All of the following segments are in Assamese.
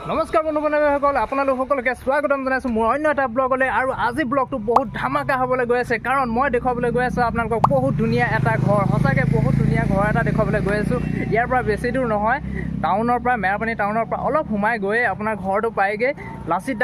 নমস্কাৰ বন্ধু-বান্ধৱীসকল, আপোনালোকসকলকে স্বাগতম জনাইছোঁ মোৰ অন্য এটা ব্লগলৈ। আৰু আজি ব্লগটো বহুত ধামাকা হ'বলৈ গৈ আছে, কাৰণ মই দেখুৱাবলৈ গৈ আছোঁ আপোনালোকক বহুত ধুনীয়া এটা ঘৰ। সঁচাকৈ বহুত ধুনীয়া ঘৰ এটা দেখুৱাবলৈ গৈ আছোঁ। ইয়াৰ পৰা বেছি দূৰ নহয়, টাউনৰ পৰা মেৰাপানী টাউনৰ পৰা অলপ সোমাই গৈ আপোনাৰ ঘৰটো পায়গৈ। লাচিত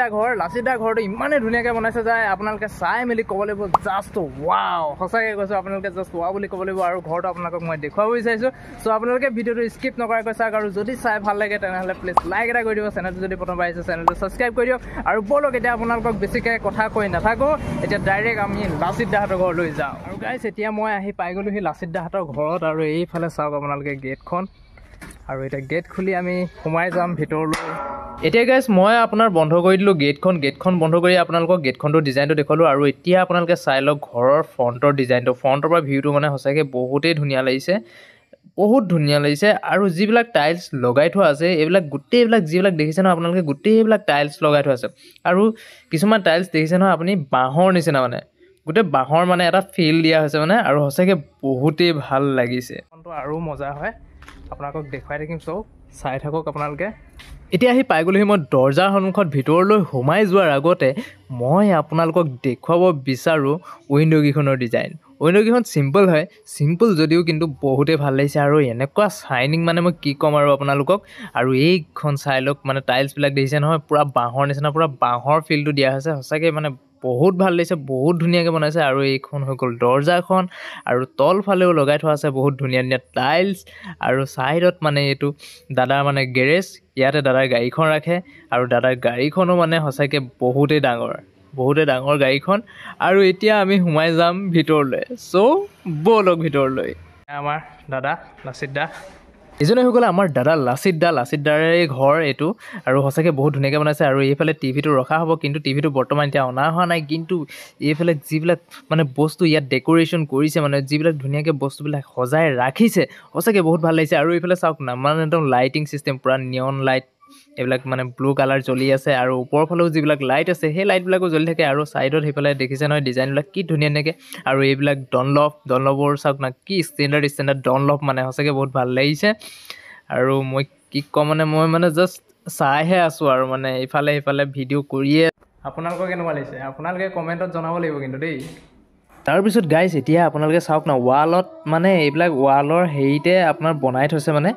দা ঘৰটো ইমানেই ধুনীয়াকৈ বনাইছে যে আপোনালোকে চাই মেলি ক'ব লাগিব জাষ্ট ৱাও। সঁচাকৈ কৈছোঁ, আপোনালোকে জাষ্ট ৱাও বুলি ক'ব লাগিব। আৰু ঘৰটো আপোনালোকক মই দেখুৱাব বিচাৰিছোঁ। চ' আপোনালোকে ভিডিঅ'টো স্কিপ নকৰাকৈ চাওক, আৰু যদি চাই ভাল লাগে তেনেহ'লে প্লিজ লাইক এটা কৰি দিব। চেনেলটো যদি প্ৰথমবাৰ আহিছে চেনেলটো ছাবস্ক্ৰাইব কৰি দিয়ক। আৰু ব'লক এতিয়া আপোনালোকক বেছিকৈ কথা কৈ নাথাকোঁ, এতিয়া ডাইৰেক্ট আমি লাচিত দাহঁতৰ ঘৰলৈ যাওঁ। আৰু গাইছ, এতিয়া মই আহি পাই গ'লোহি লাচিত দাহঁতৰ ঘৰত। আৰু এইফালে চাওক আপোনালোকে গেটখন, আৰু এতিয়া গেট খুলি আমি সোমাই যাম ভিতৰলৈ। এতিয়া গাইছ, মই আপোনাৰ বন্ধ কৰি দিলোঁ গেটখন বন্ধ কৰি আপোনালোকক গেটখনটো ডিজাইনটো দেখুৱালোঁ। আৰু এতিয়া আপোনালোকে চাই লওক ঘৰৰ ফ্ৰণ্টৰ ডিজাইনটো, ফ্ৰণ্টৰ পৰা ভিউটো মানে সঁচাকৈ বহুতেই ধুনীয়া লাগিছে, বহুত ধুনীয়া লাগিছে। আৰু যিবিলাক টাইলছ লগাই থোৱা আছে, গোটেইবিলাক যিবিলাক দেখিছে নহয় আপোনালোকে, গোটেইবিলাক টাইলছ লগাই থোৱা আছে। আৰু কিছুমান টাইলছ দেখিছে নহয় আপুনি, বাঁহৰ নিচিনা, মানে গোটেই বাঁহৰ মানে এটা ফিল দিয়া হৈছে মানে, আৰু সঁচাকৈ বহুতেই ভাল লাগিছে। আৰু মজা হয়, আপোনালোকক দেখুৱাই থাকিম, চব চাই থাকক আপোনালোকে। এতিয়া আহি পাই গ'লোহি মই দৰ্জাৰ সন্মুখত। ভিতৰলৈ সোমাই যোৱাৰ আগতে মই আপোনালোকক দেখুৱাব বিচাৰোঁ উইণ্ড'কেইখনৰ ডিজাইন। উইণ্ড'কেইখন চিম্পল হয়, চিম্পল যদিও কিন্তু বহুতেই ভাল লাগিছে। আৰু এনেকুৱা চাইনিং মানে মই কি ক'ম আৰু আপোনালোকক। আৰু এইখন চাই লওক, মানে টাইলছবিলাক দেখিছে নহয়, পূৰা বাঁহৰ নিচিনা, পূৰা বাঁহৰ ফিলটো দিয়া হৈছে। সঁচাকৈ মানে বহুত ভাল লাগিছে, বহুত ধুনীয়াকৈ বনাইছে। আৰু এইখন হৈ গ'ল দৰ্জাখন, আৰু তলফালেও লগাই থোৱা আছে বহুত ধুনীয়া ধুনীয়া টাইলছ। আৰু ছাইডত মানে এইটো দাদাৰ মানে গেৰেজ, ইয়াতে দাদাৰ গাড়ীখন ৰাখে। আৰু দাদাৰ গাড়ীখনো মানে সঁচাকৈ বহুতেই ডাঙৰ গাড়ীখন। আৰু এতিয়া আমি সোমাই যাম ভিতৰলৈ। চ' ব'লক ভিতৰলৈ। আমাৰ দাদা লাচিত দা, ইজনে হৈ গ'লে আমাৰ দাদা লাচিত দাৰে ঘৰ এইটো। আৰু সঁচাকৈ বহুত ধুনীয়াকৈ বনাইছে। আৰু এইফালে টিভিটো ৰখা হ'ব, কিন্তু টিভিটো বৰ্তমান এতিয়া অনা হোৱা নাই। কিন্তু এইফালে যিবিলাক মানে বস্তু ইয়াত ডেক'ৰেশ্যন কৰিছে, মানে যিবিলাক ধুনীয়াকৈ বস্তুবিলাক সজাই ৰাখিছে, সঁচাকৈ বহুত ভাল লাগিছে। আৰু এইফালে চাওক না, মানে একদম লাইটিং চিষ্টেম, পূৰা নিয়ন লাইট, এইবিলাক মানে ব্লু কালাৰ জ্বলি আছে। আৰু ওপৰৰ ফালেও যিবিলাক লাইট আছে, সেই লাইটবিলাকো জ্বলি থাকে। আৰু ছাইডত সেইফালে দেখিছে নহয় ডিজাইনবিলাক কি ধুনীয়া ধুনীয়াকৈ। আৰু এইবিলাক ডনলভৰ চাওক না, কি ষ্টেণ্ডাৰ্ড ডনলভ, মানে সঁচাকৈ বহুত ভাল লাগিছে। আৰু মই কি ক'ম মানে, মই মানে জাষ্ট চাইহে আছোঁ আৰু মানে ইফালে সিফালে ভিডিঅ' কৰিয়ে। আপোনালোকৰ কেনেকুৱা লাগিছে আপোনালোকে কমেণ্টত জনাব লাগিব কিন্তু দেই। তাৰপিছত গাইছ, এতিয়া আপোনালোকে চাওক না, ৱালত মানে এইবিলাক ৱালৰ হেৰিতে আপোনাৰ বনাই থৈছে, মানে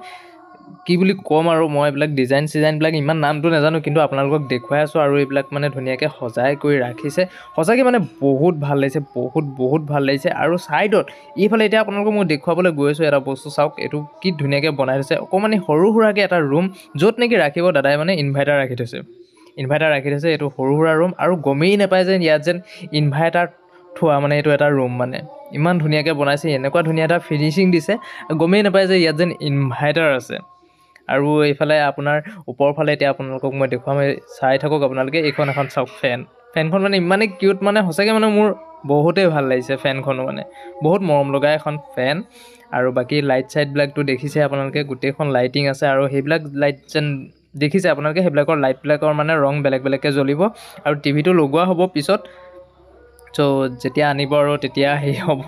কি বুলি ক'ম আৰু মই এইবিলাক ডিজাইনবিলাক ইমান নামটো নাজানো, কিন্তু আপোনালোকক দেখুৱাই আছোঁ। আৰু এইবিলাক মানে ধুনীয়াকৈ সজাই কৰি ৰাখিছে, সঁচাকৈ মানে বহুত ভাল লাগিছে, বহুত ভাল লাগিছে। আৰু ছাইডত এইফালে এতিয়া আপোনালোকক মই দেখুৱাবলৈ গৈ আছোঁ এটা বস্তু, চাওক এইটো কি ধুনীয়াকৈ বনাই থৈছে। অকণমানি সৰু সুৰাকৈ এটা ৰুম, য'ত নেকি ৰাখিব দাদাই মানে ইনভাৰ্টাৰ ৰাখি থৈছে। এইটো সৰু সুৰা ৰুম। আৰু গমেই নাপায় যেন ইয়াত যেন ইনভাৰ্টাৰ থোৱা, মানে এইটো এটা ৰুম, মানে ইমান ধুনীয়াকৈ বনাইছে, এনেকুৱা ধুনীয়া এটা ফিনিচিং দিছে, গমেই নাপায় যে ইয়াত যেন ইনভাৰ্টাৰ আছে। আৰু এইফালে আপোনাৰ ওপৰৰ ফালে এতিয়া আপোনালোকক মই দেখুৱাম, চাই থাকক আপোনালোকে। এখন চাওক ফেনখন মানে ইমানেই কিউট, মানে সঁচাকৈ মানে মোৰ বহুতেই ভাল লাগিছে। ফেনখনো মানে বহুত মৰম লগা এখন ফেন। আৰু বাকী লাইট চাইটবিলাকতো দেখিছে আপোনালোকে, গোটেইখন লাইটিং আছে। আৰু সেইবিলাক লাইট যেন দেখিছে আপোনালোকে, সেইবিলাকৰ লাইটবিলাকৰ মানে ৰং বেলেগ বেলেগকৈ জ্বলিব। আৰু টিভিটো লগোৱা হ'ব পিছত, চ' যেতিয়া আনিব আৰু তেতিয়া হেৰি হ'ব।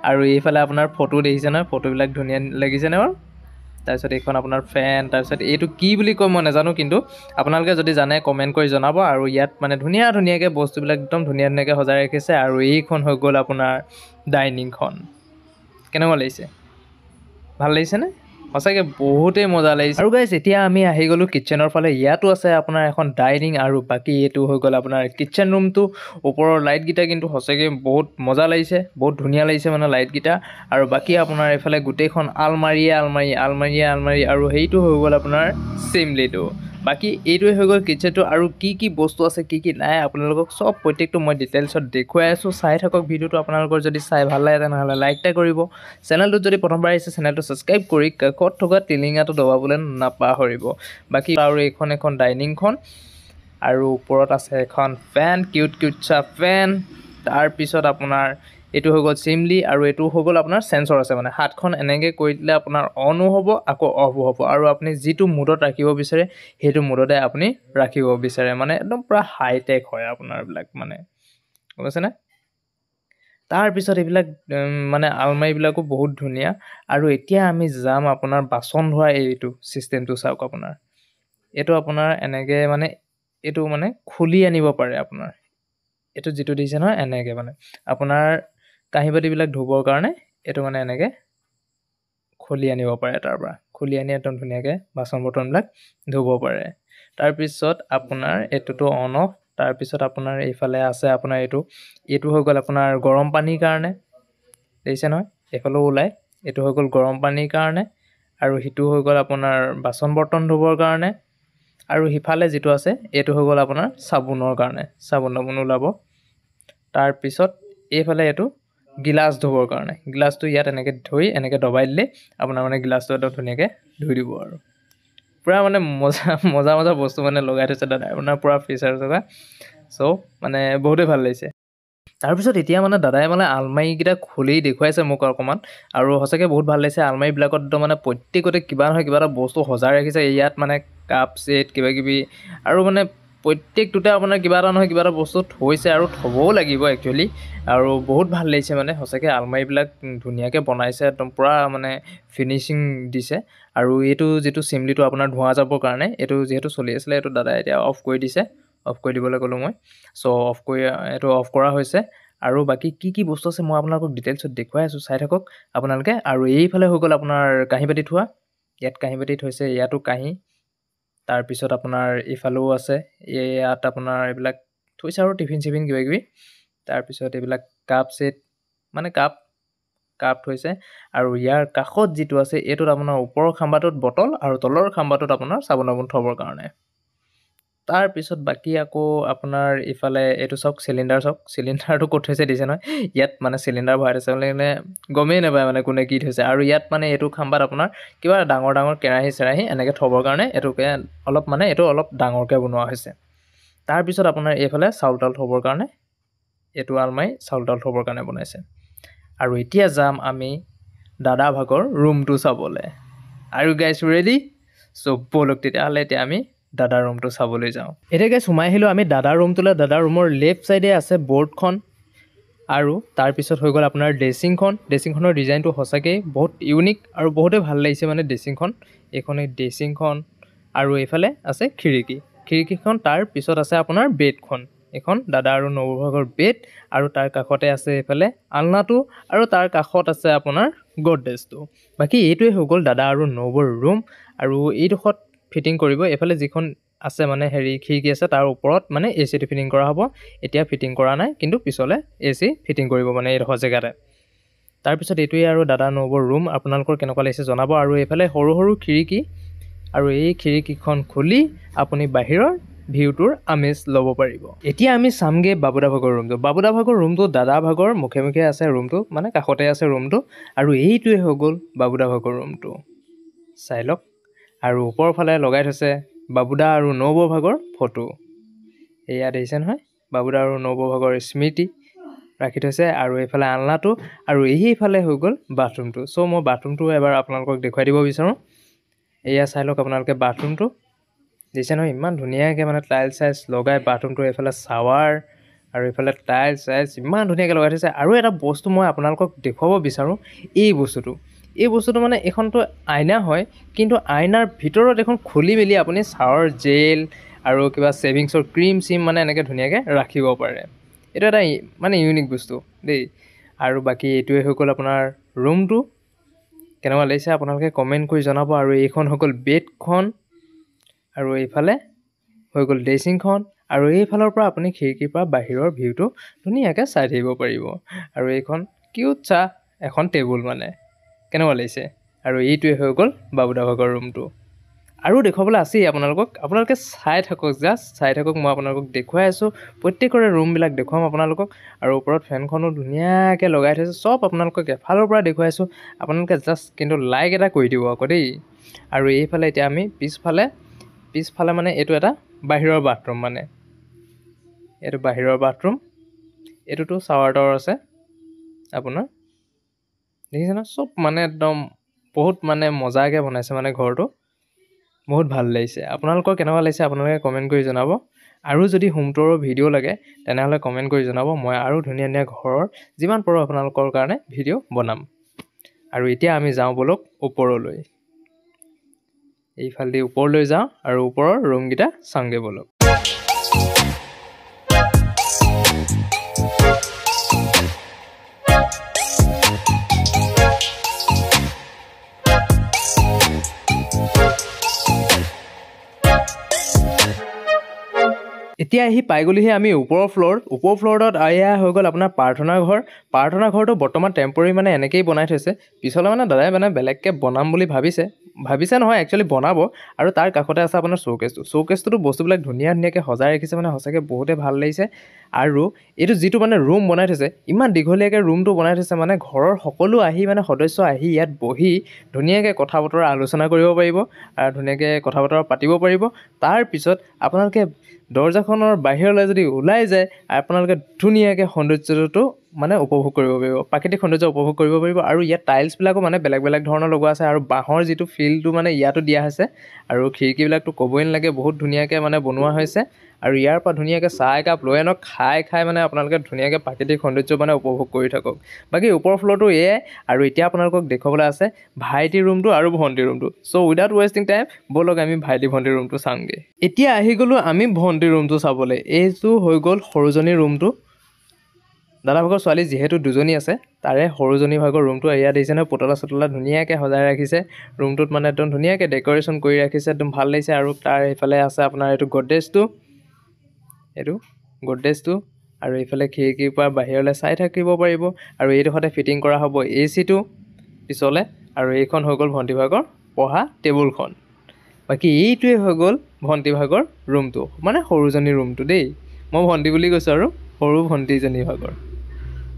আৰু এইফালে আপোনাৰ ফটো দেখিছে নহয়, ফটোবিলাক ধুনীয়া লাগিছে নহয়। তাৰপিছত এইখন আপোনাৰ ফেন, তাৰপিছত এইটো কি বুলি কয় মই নাজানো, কিন্তু আপোনালোকে যদি জানে কমেণ্ট কৰি জনাব। আৰু ইয়াত মানে ধুনীয়াকৈ বস্তুবিলাক একদম ধুনীয়াকৈ সজাই ৰাখিছে। আৰু এইখন হৈ গ'ল আপোনাৰ ডাইনিংখন। কেনেকুৱা লাগিছে, ভাল লাগিছেনে? সঁচাকৈ বহুতেই মজা লাগিছে। আৰু গাইছ, এতিয়া আমি আহি গ'লোঁ কিটচেনৰ ফালে। ইয়াতো আছে আপোনাৰ এখন ডাইনিং। আৰু বাকী এইটো হৈ গ'ল আপোনাৰ কিটচেন ৰুমটো। ওপৰৰ লাইটকেইটা কিন্তু সঁচাকৈ বহুত মজা লাগিছে, বহুত ধুনীয়া লাগিছে মানে লাইটকেইটা। আৰু বাকী আপোনাৰ এইফালে গোটেইখন আলমাৰী। আৰু সেইটো হৈ গ'ল আপোনাৰ চিমলিটো। বাকী এইটোৱে হৈ গ'ল কিটচেনটো। আৰু কি বস্তু আছে, কি নাই, আপোনালোকক চব প্ৰত্যেকটো মই ডিটেইলছত দেখুৱাই আছোঁ। চাই থাকক ভিডিঅ'টো। আপোনালোকৰ যদি চাই ভাল লাগে তেনেহ'লে লাইক এটা কৰিব। চেনেলটোত যদি প্ৰথমবাৰ আহিছে চেনেলটো ছাবস্ক্ৰাইব কৰি কাষত থকা টিলিঙাটো দবাবলৈ নাপাহৰিব। বাকী আৰু এখন ডাইনিংখন। আৰু ওপৰত আছে এখন ফেন, কিউট চা ফেন। তাৰপিছত আপোনাৰ এইটো হৈ গ'ল চিমলি। আৰু এইটো হৈ গ'ল আপোনাৰ চেঞ্চৰ আছে, মানে হাতখন এনেকৈ কৰি দিলে আপোনাৰ অনো হ'ব, আকৌ অফো হ'ব। আৰু আপুনি যিটো মুডত ৰাখিব বিচাৰে সেইটো মুডতে আপুনি ৰাখিব বিচাৰে, মানে একদম পূৰা হাইটেক হয় আপোনাৰ এইবিলাক, মানে গম পাইছেনে? তাৰপিছত এইবিলাক মানে আলমাৰীবিলাকো বহুত ধুনীয়া। আৰু এতিয়া আমি যাম আপোনাৰ বাচন ধোৱা এইটো ছিষ্টেমটো চাওক আপোনাৰ। এইটো আপোনাৰ এনেকৈ মানে এইটো মানে খুলি আনিব পাৰে আপোনাৰ এইটো যিটো দিছে নহয় এনেকৈ মানে আপোনাৰ কাঁহী বাতিবিলাক ধুবৰ কাৰণে এইটো মানে এনেকৈ খুলি আনিব পাৰে তাৰ পৰা খুলি আনি একদম ধুনীয়াকৈ বাচন বৰ্তনবিলাক ধুব পাৰে তাৰপিছত আপোনাৰ এইটোতো অন অফ তাৰপিছত আপোনাৰ এইফালে আছে আপোনাৰ এইটো হৈ গ'ল আপোনাৰ গৰম পানীৰ কাৰণে দেখিছে নহয় এইফালেও ওলায় এইটো হৈ গ'ল গৰম পানীৰ কাৰণে আৰু সিটো হৈ গ'ল আপোনাৰ বাচন বৰ্তন ধুবৰ কাৰণে আৰু সিফালে যিটো আছে এইটো হৈ গ'ল আপোনাৰ চাবোনৰ কাৰণে চাবোন তাবোন ওলাব তাৰপিছত এইফালে এইটো গিলাচ ধুবৰ কাৰণে গিলাচটো ইয়াত এনেকৈ ধুই এনেকৈ দবাই দিলে আপোনাৰ মানে গিলাচটো একদম ধুনীয়াকৈ ধুই দিব আৰু পূৰা মানে মজা বস্তু মানে লগাই থৈছে দাদাই আপোনাৰ পূৰা ফিচাৰ থকা চ' মানে বহুতেই ভাল লাগিছে তাৰপিছত এতিয়া মানে দাদাই মানে আলমাৰীকেইটা খুলি দেখুৱাইছে মোক অকণমান আৰু সঁচাকৈ বহুত ভাল লাগিছে আলমাৰীবিলাকত একদম মানে প্ৰত্যেকতে কিবা নহয় কিবা এটা বস্তু সজাই ৰাখিছে ইয়াত মানে কাপ ছেট কিবাকিবি আৰু মানে প্ৰত্যেকটোতে আপোনাৰ কিবা এটা নহয় কিবা এটা বস্তু থৈছে আৰু থ'বও লাগিব একচুৱেলি আৰু বহুত ভাল লাগিছে মানে সঁচাকৈ আলমাৰীবিলাক ধুনীয়াকৈ বনাইছে একদম পূৰা মানে ফিনিচিং দিছে আৰু এইটো যিটো চিমলিটো আপোনাৰ ধোঁৱা যাবৰ কাৰণে এইটো যিহেতু চলি আছিলে এইটো দাদাই এতিয়া অফ কৰি দিছে অফ কৰি দিবলৈ ক'লোঁ মই চ' এইটো অফ কৰা হৈছে আৰু বাকী কি বস্তু আছে মই আপোনালোকক ডিটেইলছত দেখুৱাই আছোঁ চাই থাকক আপোনালোকে আৰু এইফালে হৈ গ'ল আপোনাৰ কাঁহী বাতি থোৱা ইয়াত কাঁহী বাতি থৈছে ইয়াতো কাঁহী তাৰপিছত আপোনাৰ এইফালেও আছে ইয়াত আপোনাৰ এইবিলাক থৈছে আৰু টিফিন চিফিন কিবাকিবি তাৰপিছত এইবিলাক কাপ ছেট মানে কাপ থৈছে আৰু ইয়াৰ কাষত যিটো আছে এইটোত আপোনাৰ ওপৰৰ খাম্বাটোত বটল আৰু তলৰ খাম্বাটোত আপোনাৰ চাবোন তাবোন থ'বৰ কাৰণে তাৰপিছত বাকী আকৌ আপোনাৰ ইফালে এইটো চাওক চিলিণ্ডাৰটো ক'ত থৈছে দিছে নহয় ইয়াত মানে চিলিণ্ডাৰ ভৰাই থৈছে মানে গমেই নাপায় মানে কোনে কি থৈছে আৰু ইয়াত মানে এইটো খাম্বাত আপোনাৰ কিবা ডাঙৰ কেৰাহী চেৰাহী এনেকৈ থ'বৰ কাৰণে এইটোকে অলপ ডাঙৰকৈ বনোৱা হৈছে তাৰপিছত আপোনাৰ এইফালে চাউল তাউল থ'বৰ কাৰণে এইটো আলমাৰি চাউল তাউল থ'বৰ কাৰণে বনাইছে আৰু এতিয়া যাম আমি দাদা ভাগৰ ৰুমটো চাবলৈ আৰু গাইজ ৰেডি চ' ব'লক তেতিয়াহ'লে এতিয়া আমি দাদাৰ ৰুমটো চাবলৈ যাওঁ এতিয়া গাইজ সোমাই আহিলোঁ আমি দাদাৰ ৰুমটোলৈ দাদাৰ ৰুমৰ লেফ্ট ছাইডে আছে বৰ্ডখন আৰু তাৰপিছত হৈ গ'ল আপোনাৰ ড্ৰেছিংখনৰ ডিজাইনটো সঁচাকৈ বহুত ইউনিক আৰু বহুতেই ভাল লাগিছে মানে এইখনেই ড্ৰেছিংখন আৰু এইফালে আছে খিৰিকীখন তাৰ পিছত আছে আপোনাৰ বেডখন এইখন দাদা আৰু নবৌ ভাগৰ বেড আৰু তাৰ কাষতে আছে এইফালে আলনাটো আৰু তাৰ কাষত আছে আপোনাৰ গডৰেজটো বাকী এইটোৱে হৈ গ'ল দাদা আৰু নবৌৰ ৰুম আৰু এইডোখৰত ফিটিং কৰিব এইফালে যিখন আছে মানে খিৰিকী আছে তাৰ ওপৰত মানে এচিটো ফিটিং কৰা হ'ব এতিয়া ফিটিং কৰা নাই কিন্তু পিছলৈ এচি ফিটিং কৰিব মানে এইডোখৰ জেগাতে তাৰপিছত এইটোৱে আৰু দাদা নবৌৰ ৰুম আপোনালোকৰ কেনেকুৱা লাগিছে জনাব আৰু এইফালে সৰু খিৰিকী আৰু এই খিৰিকীখন খুলি আপুনি বাহিৰৰ ভিউটোৰ আমেজ ল'ব পাৰিব এতিয়া আমি চামগৈ বাবুদা ভাগৰ ৰুমটো দাদা ভাগৰ মুখে আছে ৰুমটো মানে কাষতে আছে ৰুমটো আৰু এইটোৱে হৈ গ'ল বাবুদা ভাগৰ ৰুমটো চাই লওক আৰু ওপৰৰ ফালে লগাই থৈছে বাবুদা আৰু নবৌ ভাগৰ ফটো এয়া দেখিছে নহয় বাবুদা আৰু নবৌ ভাগৰ স্মৃতি ৰাখি থৈছে আৰু এইফালে আলনাটো আৰু এইফালে হৈ গ'ল বাথৰুমটো চ' মই বাথৰুমটো এবাৰ আপোনালোকক দেখুৱাই দিব বিচাৰোঁ এয়া চাই লওক আপোনালোকে বাথৰুমটো দেখিছে নহয় ইমান ধুনীয়াকৈ মানে টাইলছ লগাই বাথৰুমটো এইফালে শ্বাৱাৰ আৰু এইফালে টাইলছ ইমান ধুনীয়াকৈ লগাই থৈছে আৰু এটা বস্তু মই আপোনালোকক দেখুৱাব বিচাৰোঁ এই বস্তুটো মানে এইখনতো আইনা হয় কিন্তু আইনাৰ ভিতৰত এখন খুলি মেলি আপুনি শ্বাৱাৰ জেল আৰু কিবা ছেভিংছৰ ক্ৰীম চিম মানে এনেকৈ ধুনীয়াকৈ ৰাখিব পাৰে এইটো এটা মানে ইউনিক বস্তু দেই আৰু বাকী এইটোৱে হৈ গ'ল আপোনাৰ ৰুমটো কেনেকুৱা লাগিছে আপোনালোকে কমেণ্ট কৰি জনাব আৰু এইখন হৈ গ'ল বেডখন আৰু এইফালে হৈ গ'ল ড্ৰেছিংখন আৰু এইফালৰ পৰা আপুনি খিৰিকীৰ পৰা বাহিৰৰ ভিউটো ধুনীয়াকৈ চাই থাকিব পাৰিব আৰু এইখন কিউট এখন টেবুল মানে কেনেকুৱা লাগিছে আৰু এইটোৱে হৈ গ'ল বাবুদা ভাগৰ ৰুমটো আৰু দেখুৱাবলৈ আছেই আপোনালোকে চাই থাকক মই আপোনালোকক দেখুৱাই আছোঁ প্ৰত্যেকৰে ৰুমবিলাক দেখুৱাম আপোনালোকক আৰু ওপৰত ফেনখনো ধুনীয়াকৈ লগাই থৈছে চব আপোনালোকক এফালৰ পৰা দেখুৱাইছোঁ আপোনালোকে জাষ্ট কিন্তু লাইক এটা কৰি দিব আকৌ দেই আৰু এইফালে এতিয়া আমি পিছফালে মানে এইটো এটা বাহিৰৰ বাথৰুম মানে এইটো বাহিৰৰ বাথৰুম এইটোতো শ্বাৱাৰ টাৱাৰ আছে আপোনাৰ দেখিছে ন চব মানে একদম বহুত মানে মজাকৈ বনাইছে মানে ঘৰটো বহুত ভাল লাগিছে আপোনালোকৰ কেনেকুৱা লাগিছে আপোনালোকে কমেণ্ট কৰি জনাব আৰু যদি হোম টুৰৰ ভিডিঅ' লাগে তেনেহ'লে কমেণ্ট কৰি জনাব মই আৰু ধুনীয়া ঘৰৰ যিমান পাৰোঁ আপোনালোকৰ কাৰণে ভিডিঅ' বনাম আৰু এতিয়া আমি যাওঁ ব'লক ওপৰলৈ এইফালেদি ওপৰলৈ যাওঁ আৰু ওপৰৰ ৰুমকেইটা চাওঁগৈ বলক। এতিয়া আহি পাই গ'লোহি আমি ওপৰৰ ফ্ল'ৰত এয়া হৈ গ'ল আপোনাৰ প্ৰাৰ্থনা ঘৰটো বৰ্তমান টেম্পৰেৰী মানে এনেকেই বনাই থৈছে। পিছলৈ মানে দাদাই মানে বেলেগকৈ বনাম বুলি ভাবিছে নহয়, একচুৱেলি বনাব। আৰু তাৰ কাষতে আছে আপোনাৰ শ্ব'কেছটোতো বস্তুবিলাক ধুনীয়াকৈ সজাই ৰাখিছে, মানে সঁচাকৈ বহুতে ভাল লাগিছে। আৰু এইটো যিটো মানে ৰুম বনাই থৈছে, ইমান দীঘলীয়াকৈ ৰুমটো বনাই থৈছে, মানে ঘৰৰ সকলো সদস্য আহি ইয়াত বহি ধুনীয়াকৈ কথা বতৰা আলোচনা কৰিব পাৰিব আৰু ধুনীয়াকৈ কথা বতৰা পাতিব পাৰিব। তাৰপিছত আপোনালোকে দৰ্জাখনৰ বাহিৰলৈ যদি ওলাই যায়, আপোনালোকে ধুনীয়াকৈ সৌন্দৰ্যটো মানে উপভোগ কৰিব পাৰিব, প্ৰাকৃতিক সৌন্দৰ্য উপভোগ কৰিব পাৰিব। আৰু ইয়াত টাইলছবিলাকো মানে বেলেগ ধৰণৰ লগোৱা আছে, আৰু বাঁহৰ যিটো ফিলটো মানে ইয়াতো দিয়া হৈছে। আৰু খিৰিকীবিলাকতো ক'বই নালাগে, বহুত ধুনীয়াকৈ মানে বনোৱা হৈছে। আৰু ইয়াৰ পৰা ধুনীয়াকৈ চাহ একাপ লৈ আনক, খাই মানে আপোনালোকে ধুনীয়াকৈ প্ৰাকৃতিক সৌন্দৰ্য মানে উপভোগ কৰি থাকক। বাকী ওপৰ ফ্ল'ৰটো এয়াই। আৰু এতিয়া আপোনালোকক দেখুৱাবলৈ আছে ভাইটি ৰুমটো আৰু ভণ্টি ৰুমটো। চ' উইদাউট ৱেষ্টিং টাইম ব'লক আমি ভাইটি ভণ্টি ৰুমটো চাওঁগৈ। এতিয়া আহি গ'লোঁ আমি ভণ্টি ৰুমটো চাবলৈ। এইটো হৈ গ'ল সৰুজনী ৰুমটো। দাদা ভাগৰ ছোৱালী যিহেতু দুজনী আছে, তাৰে সৰুজনী ভাগৰ ৰুমটো। এয়া দেখিছে নহয়, পুতলা ধুনীয়াকৈ সজাই ৰাখিছে। ৰুমটোত মানে একদম ধুনীয়াকৈ ডেক'ৰেশ্যন কৰি ৰাখিছে, একদম ভাল লাগিছে। আৰু তাৰ এইফালে আছে আপোনাৰ এইটো গডৰেজটো। আৰু এইফালে খিৰিকীৰ পৰা বাহিৰলৈ চাই থাকিব পাৰিব। আৰু এইডোখৰতে ফিটিং কৰা হ'ব AC-টো পিছলৈ। আৰু এইখন হৈ গ'ল ভণ্টি ভাগৰ পঢ়া টেবুলখন। বাকী এইটোৱে হৈ গ'ল ভণ্টি ভাগৰ ৰুমটো, মানে সৰুজনী ৰুমটো দেই। মই ভণ্টি বুলি কৈছোঁ, আৰু সৰু ভণ্টিজনী ভাগৰ।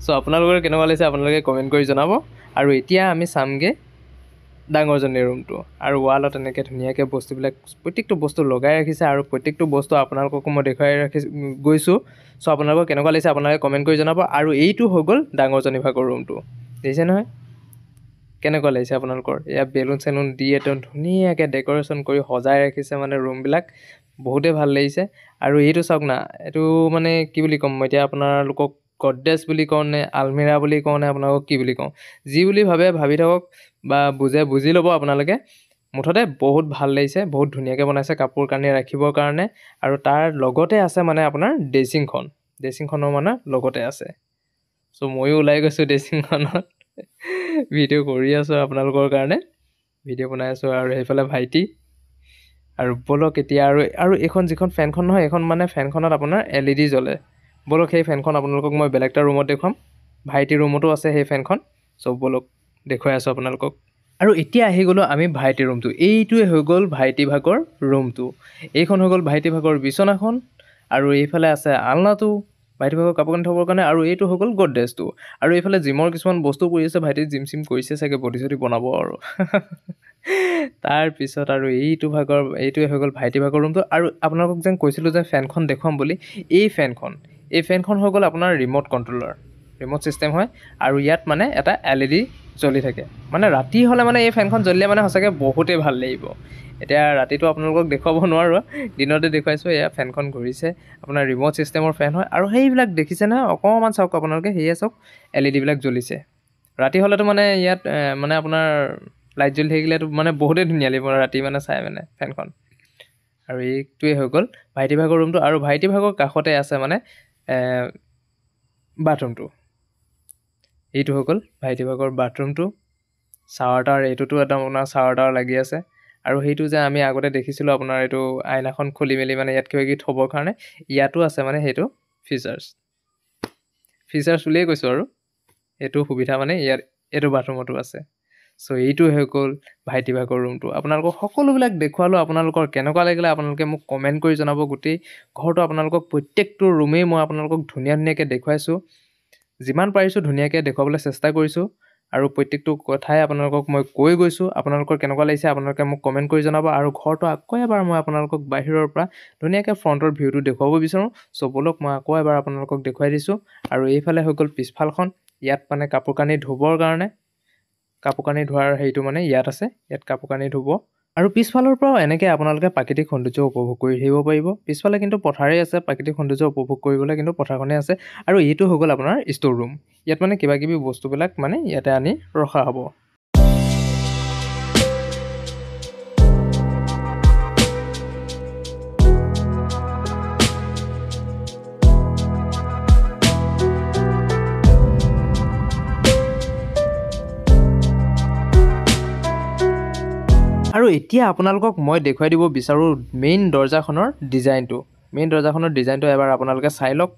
চ' আপোনালোকৰ কেনেকুৱা লাগিছে আপোনালোকে কমেণ্ট কৰি জনাব। আৰু এতিয়া আমি চামগৈ ডাঙৰজনীৰ ৰুমটো। আৰু ৱালত এনেকৈ ধুনীয়াকৈ বস্তুবিলাক প্ৰত্যেকটো বস্তু লগাই ৰাখিছে, আৰু প্ৰত্যেকটো বস্তু আপোনালোককো মই দেখুৱাই গৈছোঁ। চ' আপোনালোকৰ কেনেকুৱা লাগিছে আপোনালোকে কমেণ্ট কৰি জনাব। আৰু এইটো হৈ গ'ল ডাঙৰজনী ভাগৰ ৰুমটো, দেখিছে নহয় কেনেকুৱা লাগিছে আপোনালোকৰ। এয়া বেলুন দি একদম ধুনীয়াকৈ ডেক'ৰেশ্যন কৰি সজাই ৰাখিছে, মানে ৰুমবিলাক বহুতেই ভাল লাগিছে। আৰু এইটো চাওক না, এইটো মানে কি বুলি ক'ম মই এতিয়া আপোনালোকক, গডৰেজ বুলি কওঁ নে আলমিৰা বুলি কওঁ নে আপোনালোকক কি বুলি কওঁ, যি বুলি ভাবি থাকক বা বুজি ল'ব আপোনালোকে। মুঠতে বহুত ভাল লাগিছে, বহুত ধুনীয়াকৈ বনাইছে কাপোৰ কানি ৰাখিবৰ কাৰণে। আৰু তাৰ লগতে আছে মানে আপোনাৰ ড্ৰেছিংখনৰ মানে লগতে আছে। চ' ময়ো ওলাই গৈছোঁ ড্ৰেছিংখনত, ভিডিঅ' কৰি আছোঁ আপোনালোকৰ কাৰণে, ভিডিঅ' বনাই আছোঁ। আৰু সেইফালে ভাইটি। আৰু ব'লক এতিয়া আৰু এইখন যিখন ফেনখন নহয়, এইখন মানে ফেনখনত আপোনাৰ LED জ্বলে। ব'লক সেই ফেনখন আপোনালোকক মই বেলেগ এটা ৰুমত দেখুৱাম। ভাইটিৰ ৰুমতো আছে সেই ফেনখন। চ' ব'লক দেখুৱাই আছোঁ আপোনালোকক। আৰু এতিয়া আহি গ'লোঁ আমি ভাইটিৰ ৰুমটো। এইটোৱে হৈ গ'ল ভাইটি ভাগৰ ৰুমটো। এইখন হৈ গ'ল ভাইটি ভাগৰ বিচনাখন। আৰু এইফালে আছে আলনাটো ভাইটি ভাগৰ কাপোৰ কানি থ'বৰ কাৰণে। আৰু এইটো হৈ গ'ল গডৰেজটো। আৰু এইফালে জিমৰ কিছুমান বস্তু পৰি আছে, ভাইটি জিম কৰিছে চাগে, বডি চডি বনাব আৰু। তাৰপিছত আৰু এইটোৱে হৈ গ'ল ভাইটি ভাগৰ ৰুমটো। আৰু আপোনালোকক যেন কৈছিলোঁ যে ফেনখন দেখুৱাম বুলি, এই ফেনখন হৈ গ'ল আপোনাৰ ৰিম'ট ছিষ্টেম হয়। আৰু ইয়াত মানে এটা LED জ্বলি থাকে, মানে ৰাতি হ'লে মানে এই ফেনখন জ্বলিলে মানে সঁচাকৈ বহুতেই ভাল লাগিব। এতিয়া ৰাতিটো আপোনালোকক দেখুৱাব নোৱাৰোঁ, দিনতে দেখুৱাইছোঁ। এয়া ফেনখন ঘূৰিছে, আপোনাৰ ৰিম'ট ছিষ্টেমৰ ফেন হয়। আৰু সেইবিলাক দেখিছে নহয়, অকণমান চাওক আপোনালোকে, সেয়ে চাওক LED বিলাক জ্বলিছে। ৰাতি হ'লেতো মানে ইয়াত মানে আপোনাৰ লাইট জ্বলি থাকিলেতো মানে বহুতেই ধুনীয়া লাগিব ৰাতি মানে চাই মানে ফেনখন। আৰু এইটোৱে হৈ গ'ল ভাইটি ভাগৰ ৰুমটো। আৰু ভাইটি ভাগৰ কাষতে আছে মানে বাথৰুমটো। এইটো হৈ গ'ল ভাইটি ভাগৰ বাথৰুমটো। শ্বাৱাৰ এইটোতো একদম আপোনাৰ শ্বাৱাৰ লাগি আছে। আৰু সেইটো যে আমি আগতে দেখিছিলোঁ আপোনাৰ এইটো আইনাখন খুলি মেলি মানে ইয়াত কিবা কিবি থ'বৰ কাৰণে, ইয়াতো আছে মানে সেইটো ফিচাৰ্ছ বুলিয়ে কৈছোঁ। আৰু এইটো সুবিধা মানে ইয়াত এইটো বাথৰুমতো আছে। চ' এইটো হৈ গ'ল ভাইটি ভাগৰ ৰুমটো। আপোনালোকক সকলোবিলাক দেখুৱালোঁ। আপোনালোকৰ কেনেকুৱা লাগিলে আপোনালোকে মোক কমেণ্ট কৰি জনাব। গোটেই ঘৰটো আপোনালোকক প্ৰত্যেকটো ৰুমেই মই আপোনালোকক ধুনীয়াকৈ দেখুৱাইছোঁ, যিমান পাৰিছোঁ ধুনীয়াকৈ দেখুৱাবলৈ চেষ্টা কৰিছোঁ। আৰু প্ৰত্যেকটো কথাই আপোনালোকক মই কৈ গৈছোঁ। আপোনালোকৰ কেনেকুৱা লাগিছে আপোনালোকে মোক কমেণ্ট কৰি জনাব। আৰু ঘৰটো আকৌ এবাৰ মই আপোনালোকক বাহিৰৰ পৰা ধুনীয়াকৈ ফ্ৰণ্টৰ ভিউটো দেখুৱাব বিচাৰোঁ। চ' ব'লক মই আকৌ এবাৰ আপোনালোকক দেখুৱাই দিছোঁ। আৰু এইফালে হৈ গ'ল পিছফালখন। ইয়াত মানে কাপোৰ কানি ধুবৰ কাৰণে, কাপোৰ কানি ধোৱাৰ হেৰিটো মানে ইয়াত আছে, ইয়াত কাপোৰ কানি ধুব। আৰু পিছফালৰ পৰাও এনেকৈ আপোনালোকে প্ৰাকৃতিক সৌন্দৰ্য উপভোগ কৰি থাকিব পাৰিব। পিছফালে কিন্তু পথাৰেই আছে, প্ৰাকৃতিক সৌন্দৰ্য উপভোগ কৰিবলৈ কিন্তু পথাৰখনেই আছে। আৰু এইটো হৈ গ'ল আপোনাৰ ষ্ট'ৰ ৰুম। ইয়াত মানে কিবা কিবি বস্তুবিলাক মানে ইয়াতে আনি ৰখা হ'ব। আৰু এতিয়া আপোনালোকক মই দেখুৱাই দিব বিচাৰোঁ মেইন দৰ্জাখনৰ ডিজাইনটো এবাৰ আপোনালোকে চাই লওক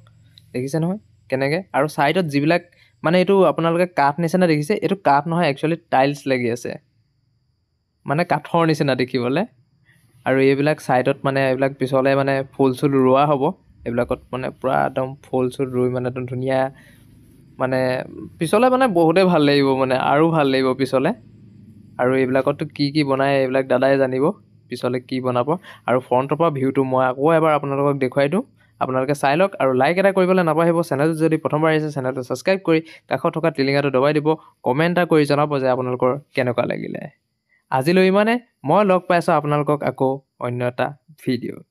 দেখিছে নহয় কেনেকৈ আৰু ছাইডত যিবিলাক মানে এইটো আপোনালোকে কাঠ নিচিনা দেখিছে এইটো কাঠ নহয় একচুৱেলি টাইলছ লাগি আছে মানে কাঠৰ নিচিনা দেখিবলৈ আৰু এইবিলাক ছাইডত মানে এইবিলাক পিছলৈ মানে ফুল চুল ৰোৱা হ'ব এইবিলাকত মানে পূৰা একদম ফুল চুল ৰুই মানে একদম ধুনীয়া মানে পিছলৈ মানে বহুতেই ভাল লাগিব মানে আৰু ভাল লাগিব পিছলৈ আৰু এইবিলাকততো কি বনায় এইবিলাক দাদাই জানিব পিছলৈ কি বনাব আৰু ফ্ৰণ্টৰ পৰা ভিউটো মই আকৌ এবাৰ আপোনালোকক দেখুৱাই দিওঁ আপোনালোকে চাই লওক আৰু লাইক এটা কৰিবলৈ নাপাহৰিব চেনেলটো যদি প্ৰথমবাৰ আহিছে চেনেলটো ছাবস্ক্ৰাইব কৰি কাষত থকা টিলিঙাটো দবাই দিব কমেণ্ট এটা কৰি জনাব যে আপোনালোকৰ কেনেকুৱা লাগিলে আজিলৈ ইমানে মই লগ পাইছোঁ আপোনালোকক আকৌ অন্য এটা ভিডিঅ'